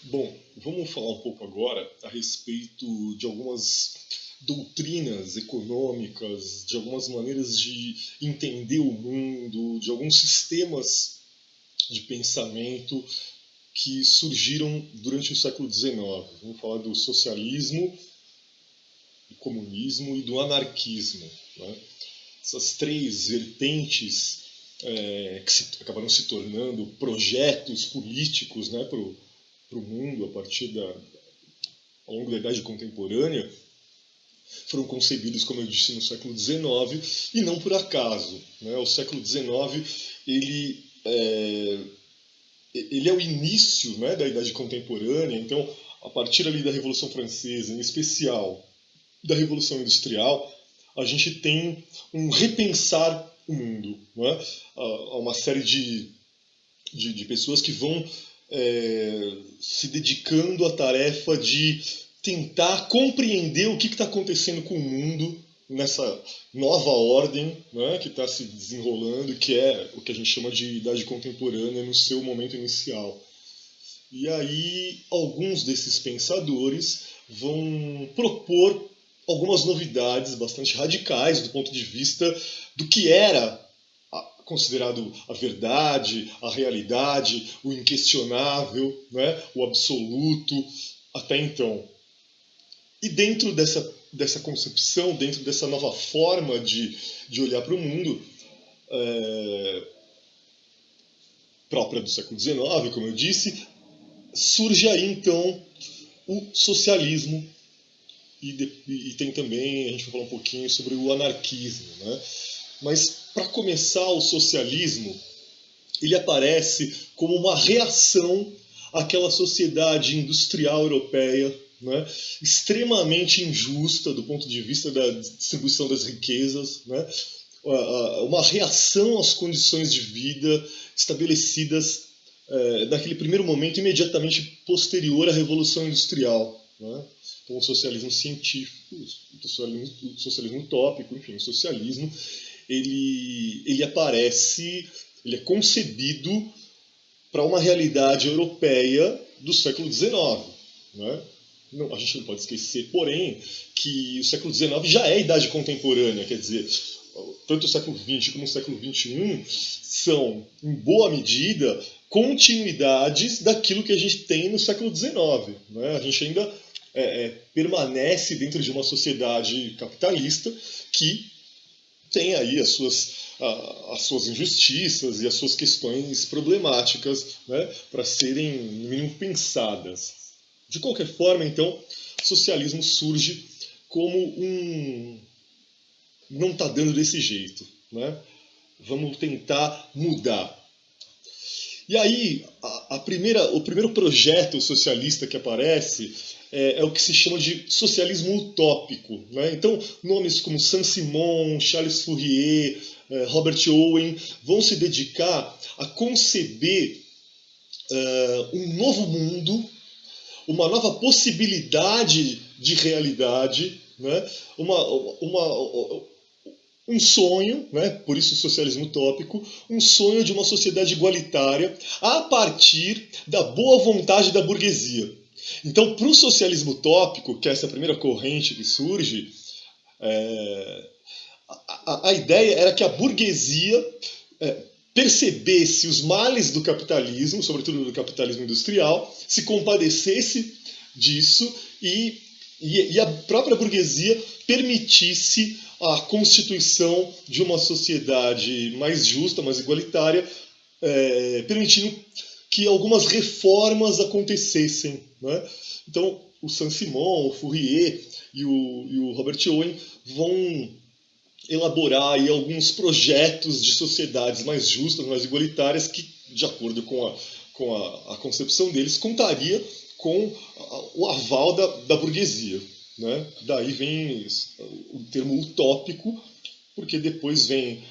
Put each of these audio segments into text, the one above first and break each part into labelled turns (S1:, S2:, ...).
S1: Bom, vamos falar um pouco agora a respeito de algumas doutrinas econômicas, de algumas maneiras de entender o mundo, de alguns sistemas de pensamento que surgiram durante o século XIX. Vamos falar do socialismo, do comunismo e do anarquismo. Né? Essas três vertentes acabaram se tornando projetos políticos, né, para o mundo a partir ao longo da Idade Contemporânea, foram concebidos, como eu disse, no século XIX e não por acaso. Né? O século XIX ele é o início, né, da Idade Contemporânea, então a partir ali da Revolução Francesa, em especial da Revolução Industrial, a gente tem um repensar o mundo. Né? Há uma série de pessoas que vão se dedicando à tarefa de tentar compreender o que está acontecendo com o mundo nessa nova ordem, né, que está se desenrolando, que é o que a gente chama de idade contemporânea no seu momento inicial. E aí alguns desses pensadores vão propor algumas novidades bastante radicais do ponto de vista do que era considerado a verdade, a realidade, o inquestionável, né, o absoluto, até então. E dentro dessa concepção, dentro dessa nova forma de olhar para o mundo, própria do século XIX, como eu disse, surge aí então o socialismo e tem também, a gente vai falar um pouquinho sobre o anarquismo. Né? Mas para começar, o socialismo ele aparece como uma reação àquela sociedade industrial europeia, né, extremamente injusta do ponto de vista da distribuição das riquezas, né, uma reação às condições de vida estabelecidas naquele primeiro momento imediatamente posterior à Revolução Industrial. Né. Então, o socialismo científico, o socialismo utópico, enfim, o socialismo, ele aparece, ele é concebido para uma realidade europeia do século XIX. Né? Não, a gente não pode esquecer, porém, que o século XIX já é idade contemporânea, quer dizer, tanto o século XX como o século XXI são, em boa medida, continuidades daquilo que a gente tem no século XIX. Né? A gente ainda permanece dentro de uma sociedade capitalista que tem aí as suas injustiças e as suas questões problemáticas, né, para serem, no mínimo, pensadas. De qualquer forma, então, o socialismo surge como um. Não está dando desse jeito. Né? Vamos tentar mudar. E aí, o primeiro projeto socialista que aparece é o que se chama de socialismo utópico. Né? Então, nomes como Saint-Simon, Charles Fourier, Robert Owen vão se dedicar a conceber um novo mundo, uma nova possibilidade de realidade, né? Um sonho, né, por isso o socialismo utópico, um sonho de uma sociedade igualitária a partir da boa vontade da burguesia. Então, para o socialismo utópico, que é essa primeira corrente que surge, a ideia era que a burguesia percebesse os males do capitalismo, sobretudo do capitalismo industrial, se compadecesse disso e a própria burguesia permitisse a constituição de uma sociedade mais justa, mais igualitária, permitindo que algumas reformas acontecessem. Né? Então, o Saint-Simon, o Fourier e o Robert Owen vão elaborar aí alguns projetos de sociedades mais justas, mais igualitárias, que, de acordo com a concepção deles, contaria com o aval da burguesia. Né? Daí vem o termo utópico, porque depois vem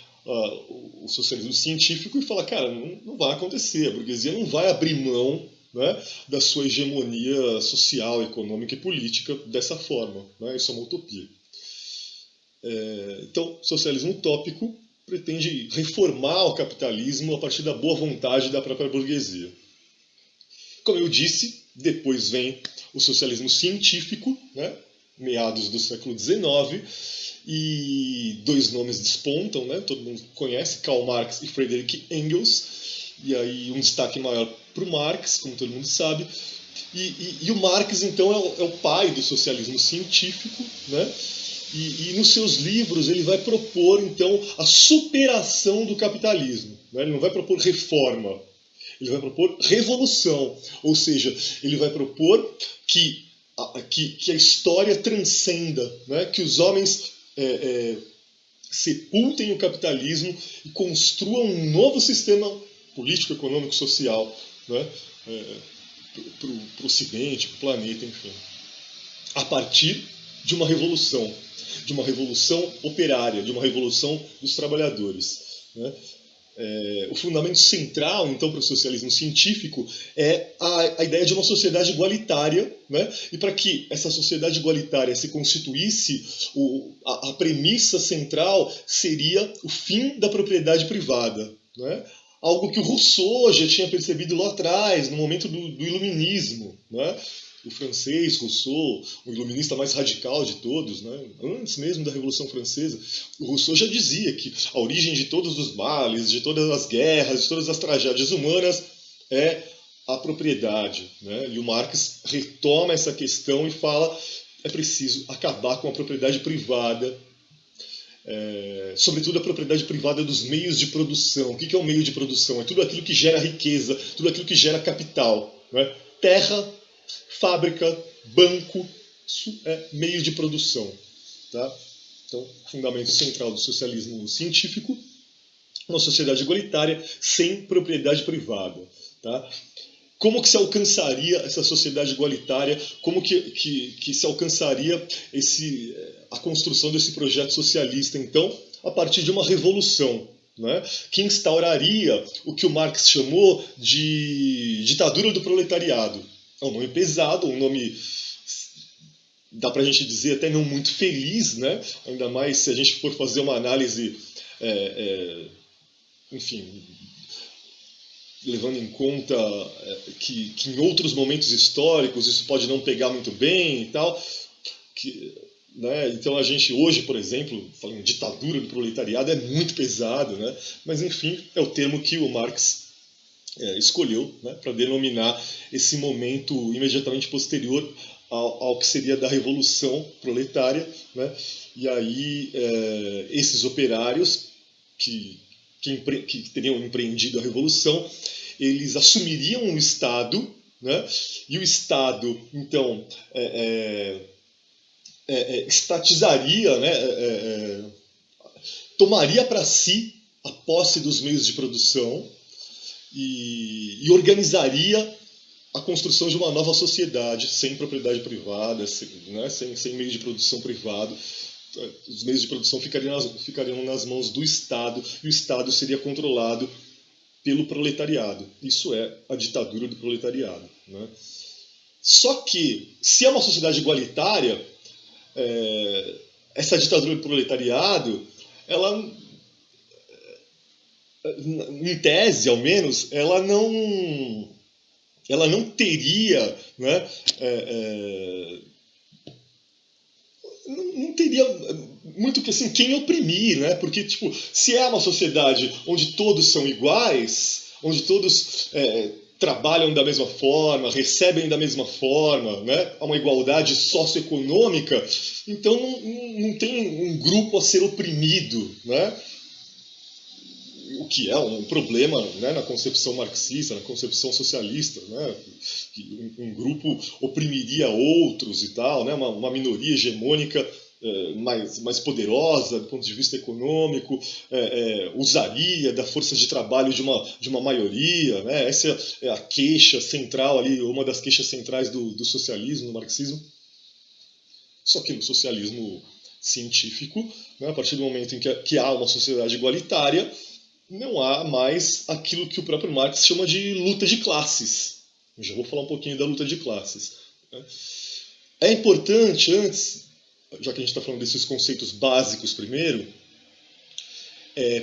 S1: o socialismo científico e fala, cara, não vai acontecer, a burguesia não vai abrir mão, né, da sua hegemonia social, econômica e política dessa forma. Né? Isso é uma utopia. Então, socialismo utópico pretende reformar o capitalismo a partir da boa vontade da própria burguesia. Como eu disse, depois vem o socialismo científico, né, meados do século XIX, e dois nomes despontam, né, todo mundo conhece, Karl Marx e Friedrich Engels, e aí um destaque maior para o Marx, como todo mundo sabe, e o Marx, então, é o pai do socialismo científico, né, e nos seus livros ele vai propor, então, a superação do capitalismo, né, ele não vai propor reforma, ele vai propor revolução, ou seja, ele vai propor que a história transcenda, né? Que os homens sepultem o capitalismo e construam um novo sistema político, econômico, social, né? Para o Ocidente, para o planeta, enfim. A partir de uma revolução operária, de uma revolução dos trabalhadores, né? O fundamento central, então, para o socialismo científico é a ideia de uma sociedade igualitária, né? E para que essa sociedade igualitária se constituísse, a premissa central seria o fim da propriedade privada, né? Algo que o Rousseau já tinha percebido lá atrás, no momento do iluminismo, né? O francês Rousseau, o iluminista mais radical de todos, né? Antes mesmo da Revolução Francesa, o Rousseau já dizia que a origem de todos os males, de todas as guerras, de todas as tragédias humanas é a propriedade, né? E o Marx retoma essa questão e fala é preciso acabar com a propriedade privada, sobretudo a propriedade privada dos meios de produção. O que é o meio de produção? É tudo aquilo que gera riqueza, tudo aquilo que gera capital, né? Terra, fábrica, banco, isso é meio de produção. Tá? Então, fundamento central do socialismo científico, uma sociedade igualitária sem propriedade privada. Tá? Como que se alcançaria essa sociedade igualitária? Como que se alcançaria a construção desse projeto socialista, então, a partir de uma revolução, né, que instauraria o que o Marx chamou de ditadura do proletariado. É um nome pesado, um nome, dá pra gente dizer, até não muito feliz, né? Ainda mais se a gente for fazer uma análise, enfim, levando em conta que em outros momentos históricos isso pode não pegar muito bem e tal. Né? Então a gente hoje, por exemplo, falando de ditadura do proletariado, é muito pesado, né? Mas enfim, é o termo que o Marx escolheu, né, para denominar esse momento imediatamente posterior ao que seria da Revolução Proletária, né? E aí esses operários que teriam empreendido a Revolução, eles assumiriam o Estado, né? E o Estado, então, estatizaria, né? Tomaria para si a posse dos meios de produção, e organizaria a construção de uma nova sociedade sem propriedade privada, sem meio de produção privado. Os meios de produção ficariam nas mãos do Estado e o Estado seria controlado pelo proletariado. Isso é a ditadura do proletariado. Né? Só que, se é uma sociedade igualitária, essa ditadura do proletariado, ela, em tese, ao menos, ela não teria, né, não teria muito que assim quem oprimir, né? Porque tipo, se é uma sociedade onde todos são iguais, onde todos trabalham da mesma forma, recebem da mesma forma, né? Há uma igualdade socioeconômica, então não tem um grupo a ser oprimido, né? O que é um problema, né, na concepção marxista, na concepção socialista, né, que um grupo oprimiria outros e tal, né, uma minoria hegemônica mais poderosa do ponto de vista econômico, usaria da força de trabalho de uma maioria, né, essa é a queixa central ali, uma das queixas centrais do socialismo, do marxismo. Só que no socialismo científico, né, a partir do momento em que há uma sociedade igualitária, não há mais aquilo que o próprio Marx chama de luta de classes. Eu já vou falar um pouquinho da luta de classes. É importante, antes, já que a gente está falando desses conceitos básicos primeiro,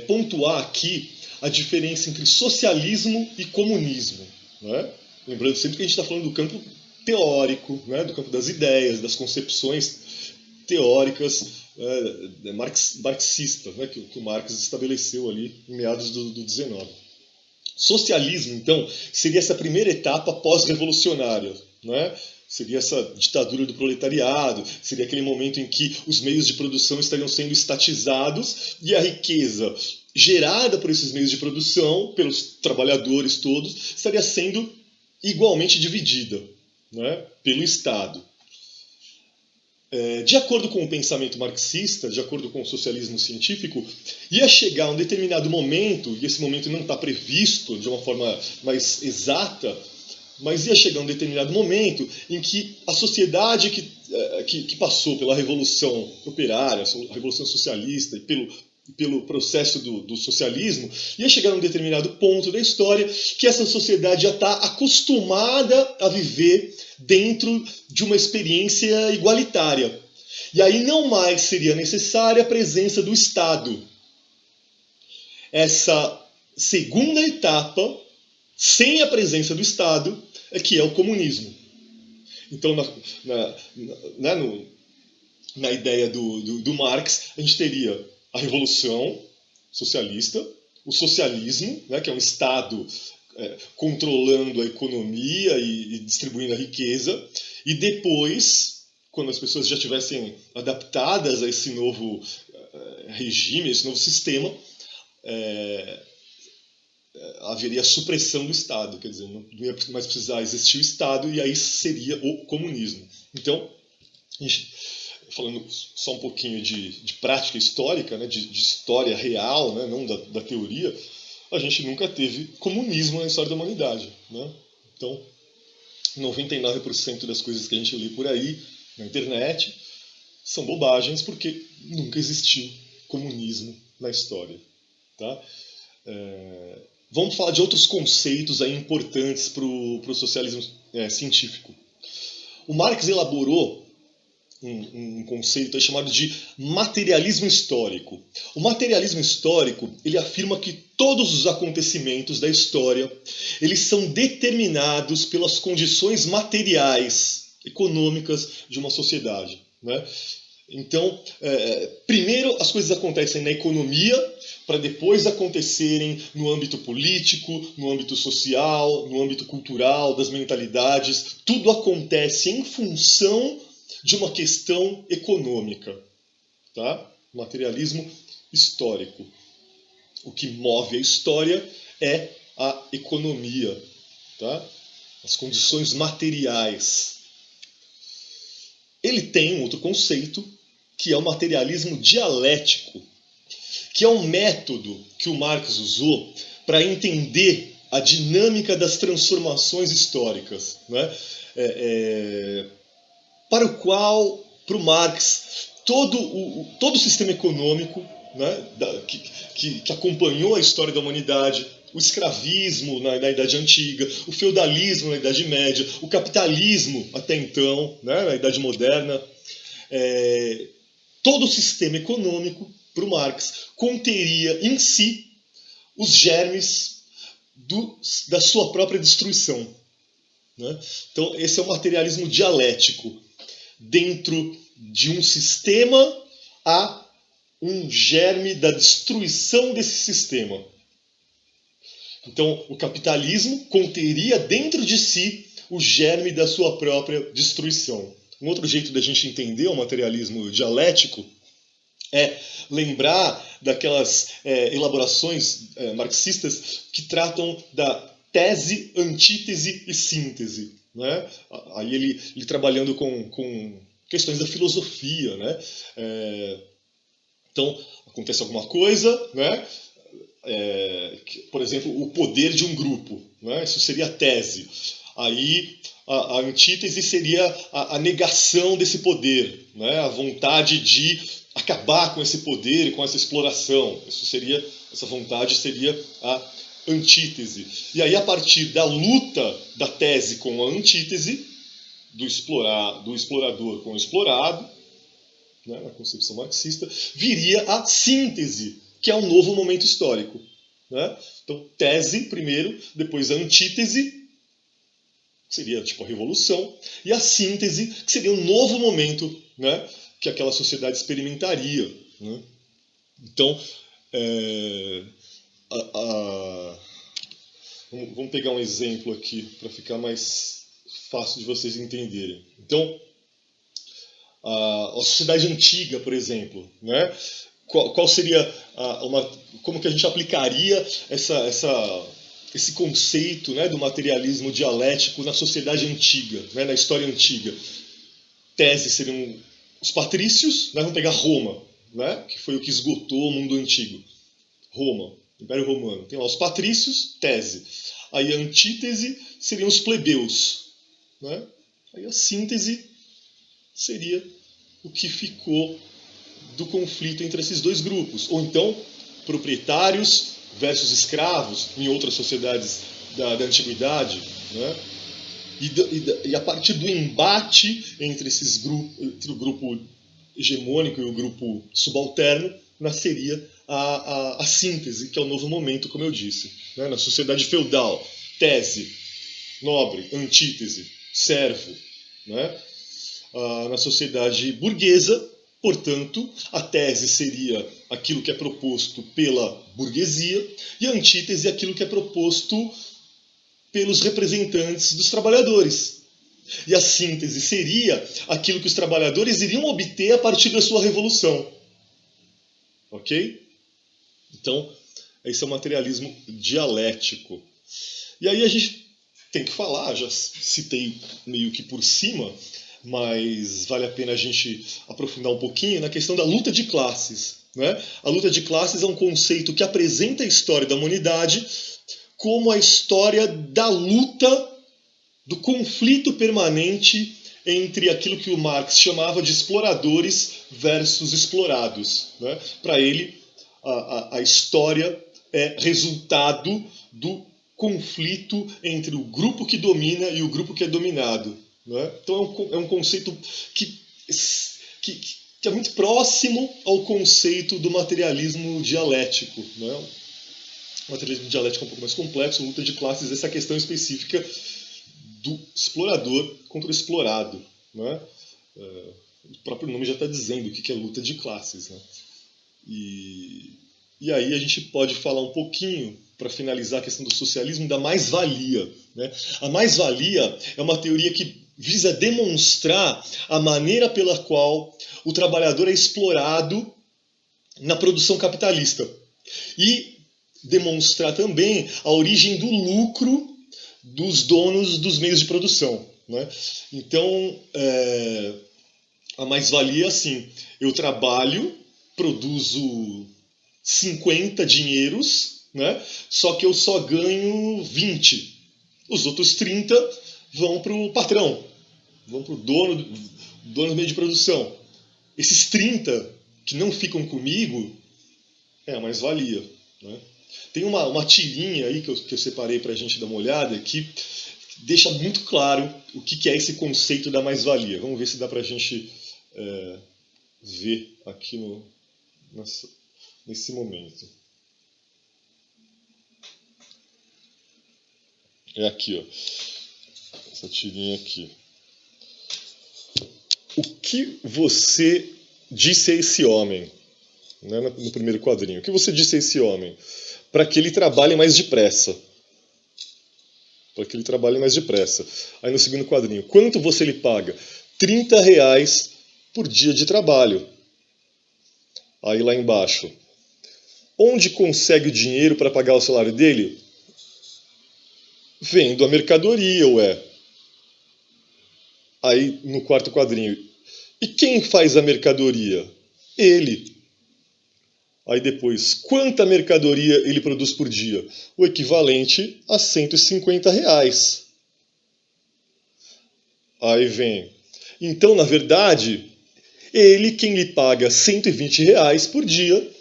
S1: pontuar aqui a diferença entre socialismo e comunismo. Né? Lembrando sempre que a gente está falando do campo teórico, né, do campo das ideias, das concepções teóricas marxistas, né, que o Marx estabeleceu ali em meados do 19. Socialismo, então, seria essa primeira etapa pós-revolucionária, né? Seria essa ditadura do proletariado, seria aquele momento em que os meios de produção estariam sendo estatizados e a riqueza gerada por esses meios de produção, pelos trabalhadores todos, estaria sendo igualmente dividida, né, pelo Estado. De acordo com o pensamento marxista, de acordo com o socialismo científico, ia chegar um determinado momento, e esse momento não está previsto de uma forma mais exata, mas ia chegar um determinado momento em que a sociedade que passou pela Revolução Operária, a Revolução Socialista e pelo processo do socialismo, ia chegar a um determinado ponto da história que essa sociedade já está acostumada a viver dentro de uma experiência igualitária. E aí não mais seria necessária a presença do Estado. Essa segunda etapa, sem a presença do Estado, que é o comunismo. Então, na ideia do Marx, a gente teria a Revolução Socialista, o socialismo, né, que é um Estado controlando a economia e distribuindo a riqueza, e depois, quando as pessoas já estivessem adaptadas a esse novo regime, a esse novo sistema, haveria a supressão do Estado, quer dizer, não ia mais precisar existir o Estado, e aí seria o comunismo. Então, a gente, falando só um pouquinho de prática histórica, né, de história real, né, não da teoria, a gente nunca teve comunismo na história da humanidade, né? Então, 99% das coisas que a gente lê por aí, na internet, são bobagens, porque nunca existiu comunismo na história. Tá? Vamos falar de outros conceitos aí importantes para o socialismo científico. O Marx elaborou um conceito chamado de materialismo histórico. O materialismo histórico, ele afirma que todos os acontecimentos da história, eles são determinados pelas condições materiais, econômicas de uma sociedade, né? Então, primeiro as coisas acontecem na economia, para depois acontecerem no âmbito político, no âmbito social, no âmbito cultural, das mentalidades. Tudo acontece em função de uma questão econômica. Tá? Materialismo histórico. O que move a história é a economia, tá? As condições materiais. Ele tem um outro conceito, que é o materialismo dialético, que é um método que o Marx usou para entender a dinâmica das transformações históricas, né? Para o qual, para o Marx, todo o sistema econômico, né, que acompanhou a história da humanidade, o escravismo na Idade Antiga, o feudalismo na Idade Média, o capitalismo até então, né, na Idade Moderna, todo o sistema econômico, para o Marx, conteria em si os germes da sua própria destruição. Né? Então, esse é o materialismo dialético. Dentro de um sistema, há um germe da destruição desse sistema. Então, o capitalismo conteria dentro de si o germe da sua própria destruição. Um outro jeito da gente entender o materialismo dialético é lembrar daquelas elaborações marxistas que tratam da tese, antítese e síntese. Né? Aí ele trabalhando com questões da filosofia. Né? Então, acontece alguma coisa, né? Por exemplo, o poder de um grupo. Né? Isso seria a tese. Aí a antítese seria a negação desse poder, né? A vontade de acabar com esse poder e com essa exploração. Essa vontade seria a antítese. E aí, a partir da luta da tese com a antítese, do explorador com o explorado, né, na concepção marxista, viria a síntese, que é um novo momento histórico. Né? Então, tese primeiro, depois a antítese, seria tipo a revolução, e a síntese, que seria um novo momento, né, que aquela sociedade experimentaria. Né? Então, vamos pegar um exemplo aqui para ficar mais fácil de vocês entenderem. Então, a sociedade antiga, por exemplo, né? Qual seria como que a gente aplicaria esse conceito, né, do materialismo dialético na sociedade antiga, né, na história antiga? Tese seriam os patrícios, né? Vamos pegar Roma, né, que foi o que esgotou o mundo antigo. Roma, Império Romano. Tem lá os patrícios, tese. Aí a antítese seriam os plebeus. Né? Aí a síntese seria o que ficou do conflito entre esses dois grupos. Ou então, proprietários versus escravos em outras sociedades da antiguidade. Né? E a partir do embate entre esses grupos, entre o grupo hegemônico e o grupo subalterno, nasceria a síntese, que é o novo momento, como eu disse. Né? Na sociedade feudal, tese, nobre, antítese, servo. Né? Na sociedade burguesa, portanto, a tese seria aquilo que é proposto pela burguesia e a antítese aquilo que é proposto pelos representantes dos trabalhadores. E a síntese seria aquilo que os trabalhadores iriam obter a partir da sua revolução. Ok? Então, esse é o materialismo dialético. E aí a gente tem que falar, já citei meio que por cima, mas vale a pena a gente aprofundar um pouquinho na questão da luta de classes. Né? A luta de classes é um conceito que apresenta a história da humanidade como a história da luta, do conflito permanente entre aquilo que o Marx chamava de exploradores versus explorados. Né? Para ele, a história é resultado do conflito entre o grupo que domina e o grupo que é dominado. Né? Então é um conceito que é muito próximo ao conceito do materialismo dialético. Né? O materialismo dialético é um pouco mais complexo, luta de classes, essa questão específica do explorador contra o explorado. Né? O próprio nome já está dizendo o que é luta de classes. Né? E aí a gente pode falar um pouquinho, para finalizar a questão do socialismo, da mais-valia. Né? A mais-valia é uma teoria que visa demonstrar a maneira pela qual o trabalhador é explorado na produção capitalista. E demonstrar também a origem do lucro dos donos dos meios de produção. Né? Então, a mais-valia é assim: eu trabalho, produzo 50 dinheiros, né? Só que eu só ganho 20. Os outros 30 vão para o patrão, vão para o dono do meio de produção. Esses 30 que não ficam comigo é a mais-valia. Né? Tem uma tirinha aí que eu separei para a gente dar uma olhada que deixa muito claro o que é esse conceito da mais-valia. Vamos ver se dá para a gente ver aqui nesse momento. É aqui, ó. Essa tirinha aqui. O que você disse a esse homem? Né, no primeiro quadrinho. O que você disse a esse homem? Para que ele trabalhe mais depressa. Para que ele trabalhe mais depressa. Aí no segundo quadrinho. Quanto você lhe paga? R$30 por dia de trabalho. Aí lá embaixo. Onde consegue o dinheiro para pagar o salário dele? Vendo a mercadoria, ué. Aí no quarto quadrinho. E quem faz a mercadoria? Ele. Aí depois, quanta mercadoria ele produz por dia? O equivalente a R$150. Aí vem. Então, na verdade, ele quem lhe paga R$120 por dia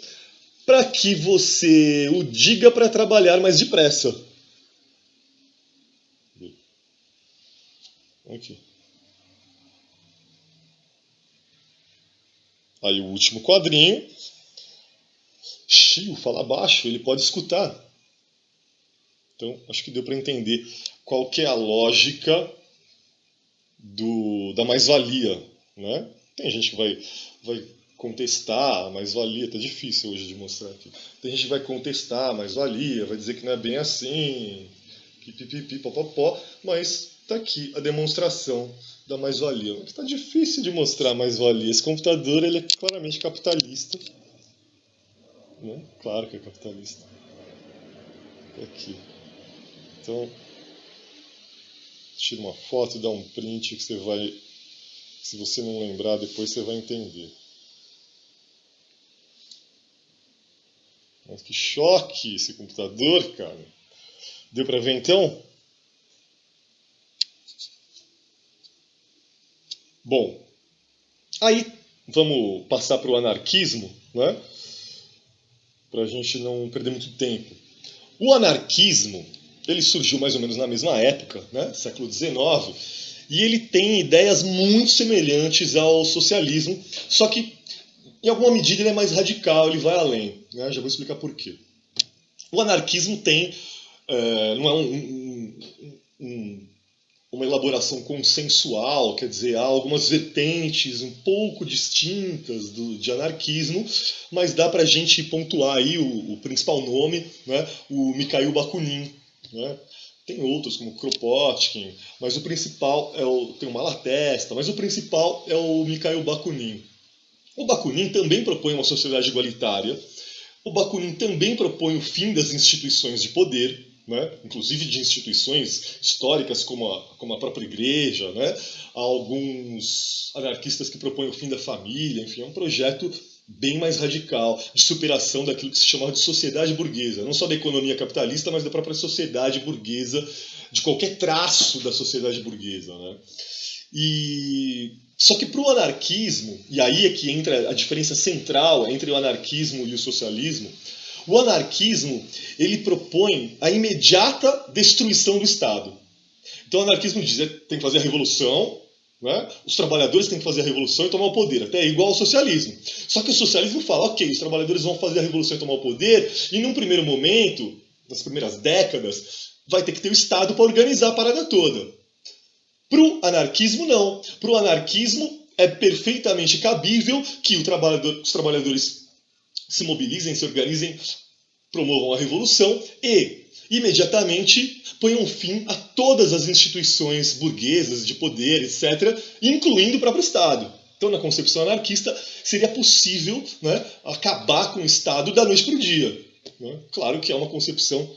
S1: para que você o diga para trabalhar mais depressa. Aqui. Aí o último quadrinho. Chiu, fala baixo, ele pode escutar. Então, acho que deu para entender qual que é a lógica da mais-valia, né? Tem gente que vai contestar a mais-valia, tá difícil hoje de mostrar aqui. Tem gente que vai contestar a mais-valia, vai dizer que não é bem assim, pipipipi, popopó, mas tá aqui a demonstração da mais-valia. Tá difícil de mostrar a mais-valia. Esse computador ele é claramente capitalista, né? Claro que é capitalista. Aqui. Então, tira uma foto e dá um print que você vai, se você não lembrar, depois você vai entender. Mas que choque esse computador, cara. Deu pra ver então? Bom, aí vamos passar para o anarquismo, né? Para a gente não perder muito tempo. O anarquismo ele surgiu mais ou menos na mesma época, né? Século XIX, e ele tem ideias muito semelhantes ao socialismo, só que em alguma medida ele é mais radical, ele vai além. Né? Já vou explicar por quê. O anarquismo tem, não é uma elaboração consensual, quer dizer, há algumas vertentes um pouco distintas de anarquismo, mas dá para a gente pontuar aí o principal nome, né? O Mikhail Bakunin. Né? Tem outros, como Kropotkin, mas o principal tem o Malatesta, mas o principal é o Mikhail Bakunin. O Bakunin também propõe uma sociedade igualitária. O Bakunin também propõe o fim das instituições de poder, né? Inclusive de instituições históricas como a própria igreja. Né? Há alguns anarquistas que propõem o fim da família. Enfim, é um projeto bem mais radical de superação daquilo que se chamava de sociedade burguesa. Não só da economia capitalista, mas da própria sociedade burguesa, de qualquer traço da sociedade burguesa. Né? Só que para o anarquismo, e aí é que entra a diferença central entre o anarquismo e o socialismo, o anarquismo ele propõe a imediata destruição do Estado. Então o anarquismo diz que tem que fazer a revolução, né? Os trabalhadores têm que fazer a revolução e tomar o poder, até é igual ao socialismo. Só que o socialismo fala, ok, os trabalhadores vão fazer a revolução e tomar o poder, e num primeiro momento, nas primeiras décadas, vai ter que ter o Estado para organizar a parada toda. Para o anarquismo, não. Para o anarquismo, é perfeitamente cabível que os trabalhadores se mobilizem, se organizem, promovam a revolução e, imediatamente, ponham fim a todas as instituições burguesas de poder, etc., incluindo o próprio Estado. Então, na concepção anarquista, seria possível, né, acabar com o Estado da noite para o dia. Né? Claro que é uma concepção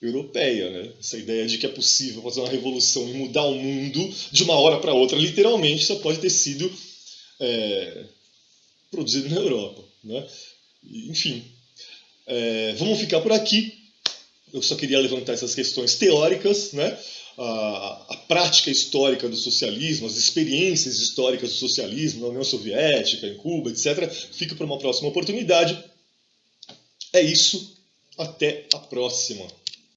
S1: europeia, né? Essa ideia de que é possível fazer uma revolução e mudar o mundo de uma hora para outra, literalmente, só pode ter sido produzido na Europa. Né? Enfim, vamos ficar por aqui. Eu só queria levantar essas questões teóricas, né? A prática histórica do socialismo, as experiências históricas do socialismo na União Soviética, em Cuba, etc. Fica para uma próxima oportunidade. É isso. Até a próxima.